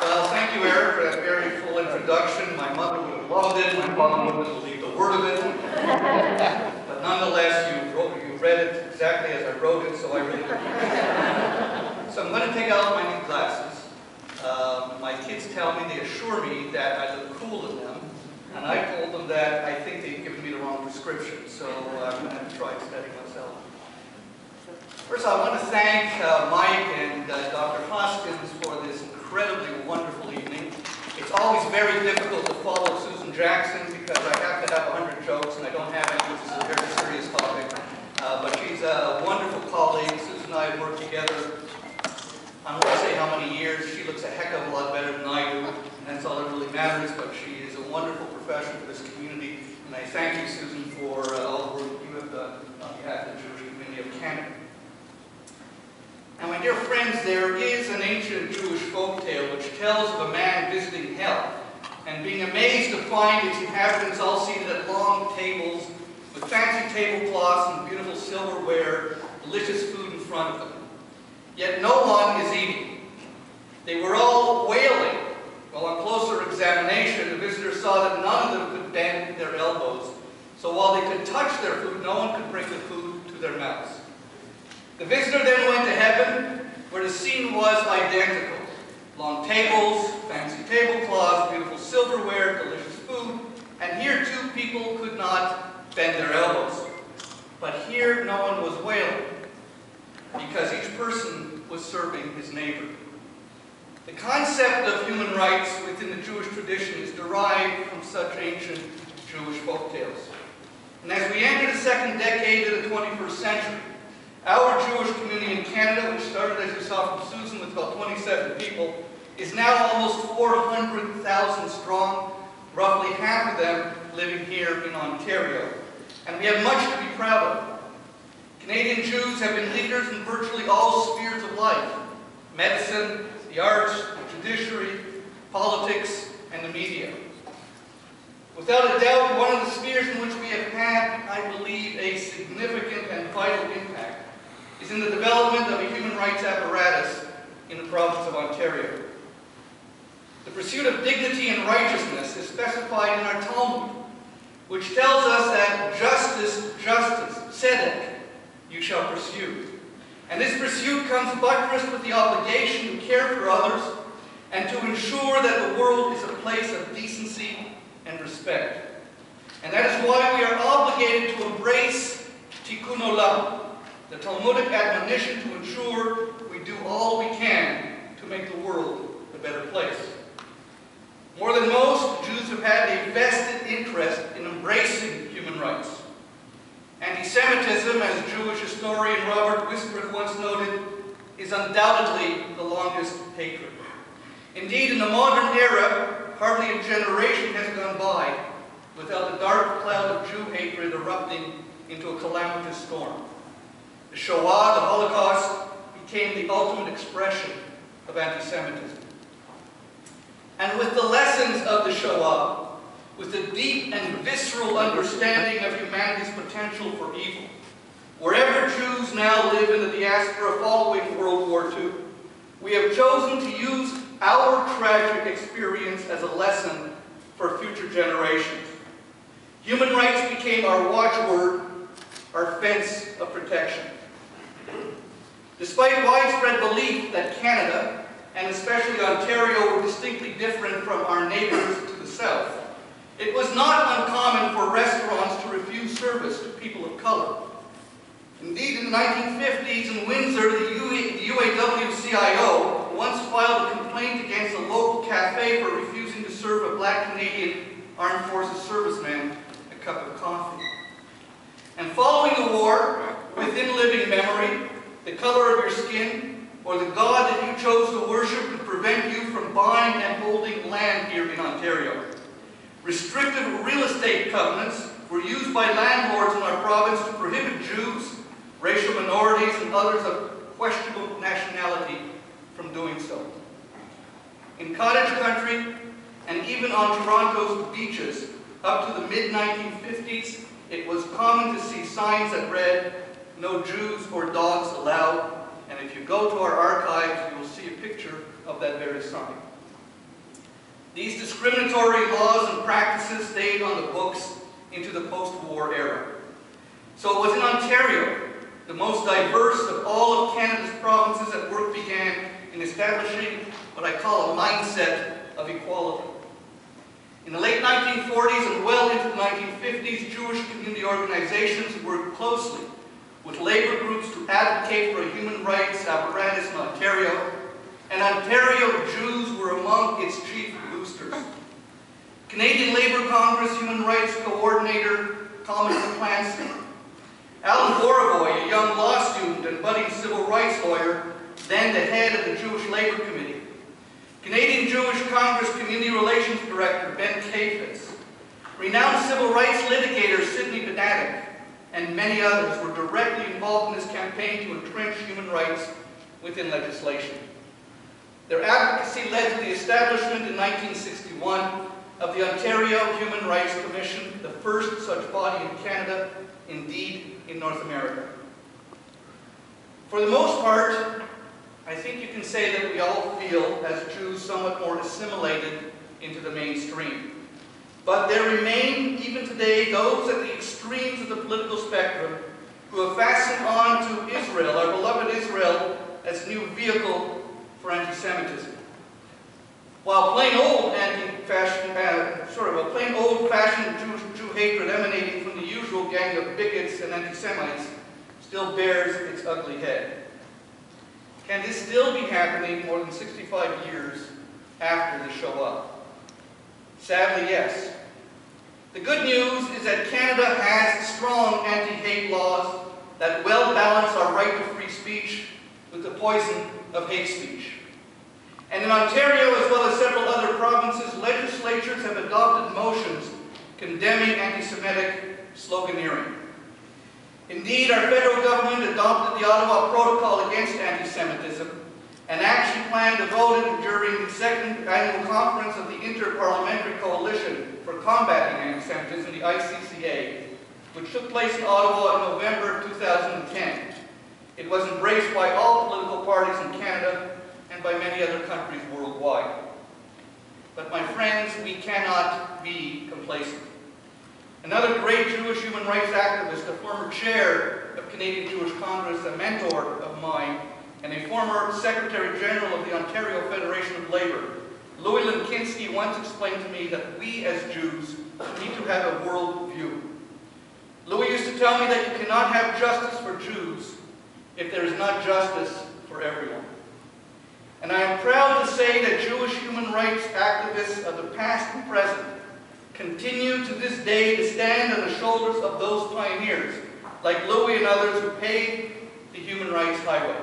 Well, thank you, Eric, for that very full introduction. My mother would have loved it. My father wouldn't have believed a word of it. But nonetheless, you read it exactly as I wrote it, so I really appreciate it. So I'm going to take out my new glasses. My kids tell me, they assure me that I look cool in them. And I told them that I think they've given me the wrong prescription, so I'm going to have to try studying myself. First, I want to thank Mike and Dr. Hoskins for this incredibly wonderful evening. It's always very difficult to follow Susan Jackson because I have to have 100 jokes and I don't have any, which is a very serious topic. But she's a wonderful colleague. Susan and I have worked together, I don't want to say how many years. She looks a heck of a lot better than I do, and that's all that really matters, but she is a wonderful professional for this community, and I thank you, Susan, for all the work you have done on behalf of the Jewish community of Canada. Now, my dear friends, there is an ancient Jewish folktale which tells of a man visiting hell and being amazed to find its inhabitants all seated at long tables with fancy tablecloths and beautiful silverware, delicious food in front of them. Yet no one is eating. They were all wailing. Well, on closer examination, the visitor saw that none of them could bend their elbows. So while they could touch their food, no one could bring the food to their mouths. The visitor then went to heaven, where the scene was identical. Long tables, fancy tablecloths, beautiful silverware, delicious food, and here too people could not bend their elbows. But here no one was wailing, because each person was serving his neighbor. The concept of human rights within the Jewish tradition is derived from such ancient Jewish folktales. And as we enter the second decade of the 21st century, our Jewish community in Canada, which started, as you saw from Susan, with about 27 people, is now almost 400,000 strong, roughly half of them living here in Ontario. And we have much to be proud of. Canadian Jews have been leaders in virtually all spheres of life: medicine, the arts, the judiciary, politics, and the media. Without a doubt, one of the spheres in which we have had, I believe, a significant and vital impact is in the development of a human rights apparatus in the province of Ontario. The pursuit of dignity and righteousness is specified in our Talmud, which tells us that justice, tzedek, you shall pursue. And this pursuit comes buttressed with the obligation to care for others and to ensure that the world is a place of decency and respect. And that is why we are obligated to embrace tikkun olam, the Talmudic admonition to ensure we do all we can to make the world a better place. More than most, Jews have had a vested interest in embracing human rights. Anti-Semitism, as Jewish historian Robert Wisbrook once noted, is undoubtedly the longest hatred. Indeed, in the modern era, hardly a generation has gone by without the dark cloud of Jew hatred erupting into a calamitous storm. The Shoah, the Holocaust, became the ultimate expression of anti-Semitism. And with the lessons of the Shoah, with the deep and visceral understanding of humanity's potential for evil, wherever Jews now live in the diaspora following World War II, we have chosen to use our tragic experience as a lesson for future generations. Human rights became our watchword, our fence of protection. Despite widespread belief that Canada, and especially Ontario, were distinctly different from our neighbors to the south, it was not uncommon for restaurants to refuse service to people of color. Indeed, in the 1950s in Windsor, the UAW-CIO once filed a complaint against a local cafe for refusing to serve a black Canadian Armed Forces serviceman a cup of coffee. And following the war, within living memory, the color of your skin or the God that you chose to worship could prevent you from buying and holding land here in Ontario. Restrictive real estate covenants were used by landlords in our province to prohibit Jews, racial minorities, and others of questionable nationality from doing so. In cottage country, and even on Toronto's beaches, up to the mid-1950s, it was common to see signs that read, "No Jews or dogs allowed," and And if you go to our archives, you will see a picture of that very sign. These discriminatory laws and practices stayed on the books into the post-war era. So it was in Ontario, the most diverse of all of Canada's provinces, that work began in establishing what I call a mindset of equality. In the late 1940s and well into the 1950s, Jewish community organizations worked closely with labor groups to advocate for a human rights apparatus in Ontario, and Ontario Jews were among its chief boosters. Canadian Labour Congress Human Rights Coordinator Thomas Clancy, Alan Borovoy, a young law student and budding civil rights lawyer, then the head of the Jewish Labour Committee, Canadian Jewish Congress Community Relations Director Ben Kafis, renowned civil rights litigator Sidney Benatic, and many others were directly involved in this campaign to entrench human rights within legislation. Their advocacy led to the establishment in 1961 of the Ontario Human Rights Commission, the first such body in Canada, indeed in North America. For the most part, I think you can say that we all feel, as Jews, somewhat more assimilated into the mainstream. But there remain, even today, those at the extremes of the political spectrum who have fastened on to Israel, our beloved Israel, as a new vehicle for anti-Semitism. While plain old-fashioned Jew hatred emanating from the usual gang of bigots and anti-Semites still bears its ugly head. Can this still be happening more than 65 years after the Shoah? Sadly, yes. The good news is that Canada has strong anti-hate laws that well balance our right to free speech with the poison of hate speech. And in Ontario, as well as several other provinces, legislatures have adopted motions condemning anti-Semitic sloganeering. Indeed, our federal government adopted the Ottawa Protocol against anti-Semitism, an action plan devoted during the second annual conference of the Inter-Parliamentary Coalition for Combating Anti-Semitism, the ICCA, which took place in Ottawa in November of 2010. It was embraced by all political parties in Canada and by many other countries worldwide. But my friends, we cannot be complacent. Another great Jewish human rights activist, a former chair of Canadian Jewish Congress, a mentor of mine, and a former Secretary General of the Ontario Federation of Labour, Louis Linkinski, once explained to me that we as Jews need to have a world view. Louis used to tell me that you cannot have justice for Jews if there is not justice for everyone. And I am proud to say that Jewish human rights activists of the past and present continue to this day to stand on the shoulders of those pioneers, like Louis and others who paved the human rights highway.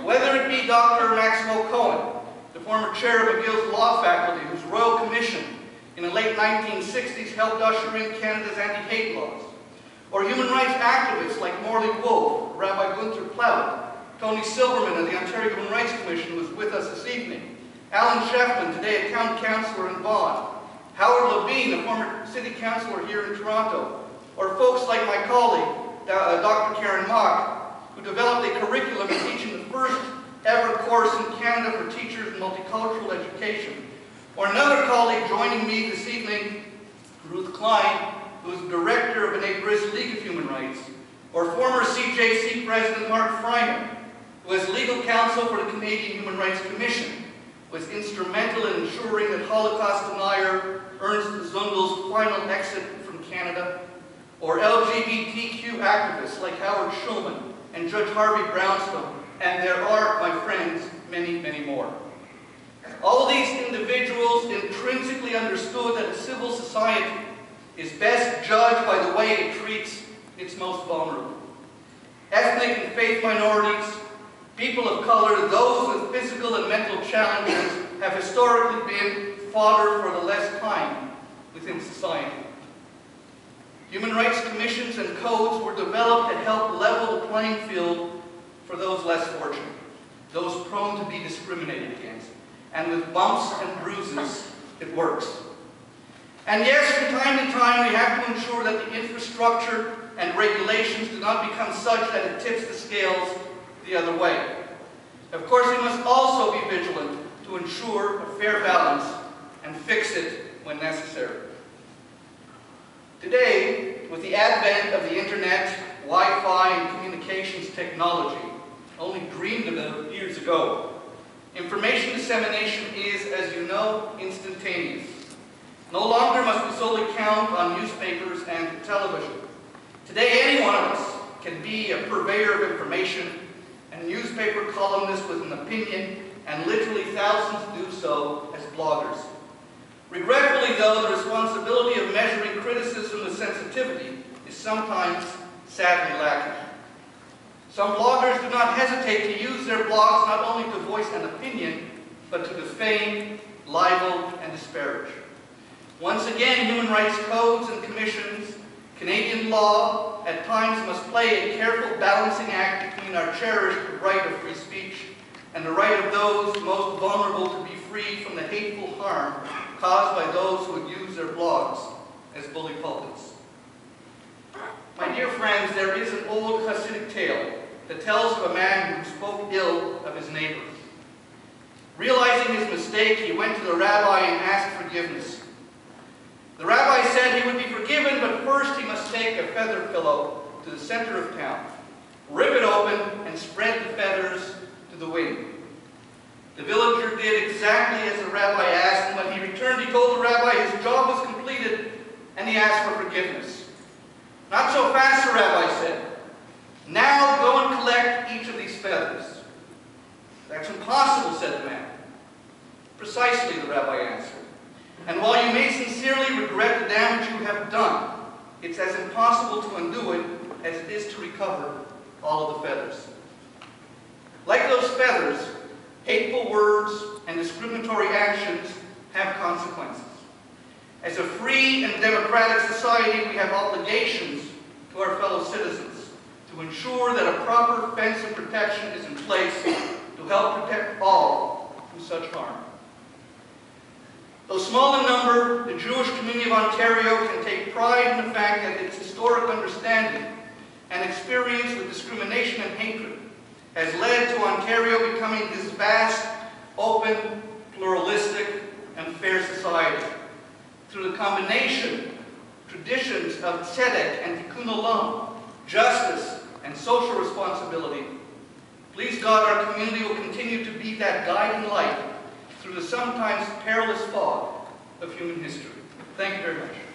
Whether it be Dr. Maxwell Cohen, the former chair of McGill's law faculty, whose Royal Commission in the late 1960s helped usher in Canada's anti-hate laws, or human rights activists like Morley Wolfe, Rabbi Gunther Plaut, Tony Silverman of the Ontario Human Rights Commission, who is with us this evening, Alan Sheffman, today a town councillor in Vaughan, Howard Levine, a former city councillor here in Toronto, or folks like my colleague, Dr. Karen Mock, who developed a curriculum teaching the first ever course in Canada for teachers in multicultural education, or another colleague joining me this evening, Ruth Klein, who is director of B'nai B'rith League of Human Rights, or former CJC President Mark Freiman, who as legal counsel for the Canadian Human Rights Commission was instrumental in ensuring that Holocaust denier Ernst Zundel's final exit from Canada, or LGBTQ activists like Howard Schulman and Judge Harvey Brownstone, and there are, my friends, many, many more. All of these individuals intrinsically understood that a civil society is best judged by the way it treats its most vulnerable. Ethnic and faith minorities, people of color, those with physical and mental challenges have historically been fodder for the less kind within society. Human rights commissions and codes were developed to help level the playing field for those less fortunate, those prone to be discriminated against. And with bumps and bruises, it works. And yes, from time to time, we have to ensure that the infrastructure and regulations do not become such that it tips the scales the other way. Of course, we must also be vigilant to ensure a fair balance and fix it when necessary. Today, with the advent of the internet, Wi-Fi, and communications technology, only dreamed about years ago, information dissemination is, as you know, instantaneous. No longer must we solely count on newspapers and television. Today, any one of us can be a purveyor of information, and a newspaper columnist with an opinion, and literally thousands do so as bloggers. Regretfully, though, the responsibility of measuring criticism with sensitivity is sometimes sadly lacking. Some bloggers do not hesitate to use their blogs not only to voice an opinion, but to defame, libel, and disparage. Once again, human rights codes and commissions, Canadian law, at times must play a careful balancing act between our cherished right of free speech and the right of those most vulnerable to be freed from the hateful harm caused by those who would use their blogs as bully pulpits. My dear friends, there is an old Hasidic tale that tells of a man who spoke ill of his neighbor. Realizing his mistake, he went to the rabbi and asked forgiveness. The rabbi said he would be forgiven, but first he must take a feather pillow to the center of town, rip it open, and spread the feathers to the wind. The villager did exactly as the rabbi asked, and when he returned, he told the rabbi his job was completed, and he asked for forgiveness. "Not so fast," the rabbi said. "Now go and collect each of these feathers." "That's impossible," said the man. "Precisely," the rabbi answered. "And while you may sincerely regret the damage you have done, it's as impossible to undo it as it is to recover all of the feathers." Like those feathers, hateful words and discriminatory actions have consequences. As a free and democratic society, we have obligations to our fellow citizens to ensure that a proper fence of protection is in place to help protect all from such harm. Though small in number, the Jewish community of Ontario can take pride in the fact that its historic understanding and experience with discrimination and hatred has led to Ontario becoming this vast, open, pluralistic, and fair society. Through the combination, traditions of tzedek and tikkun olam, justice and social responsibility, please God, our community will continue to be that guiding light through the sometimes perilous fog of human history. Thank you very much.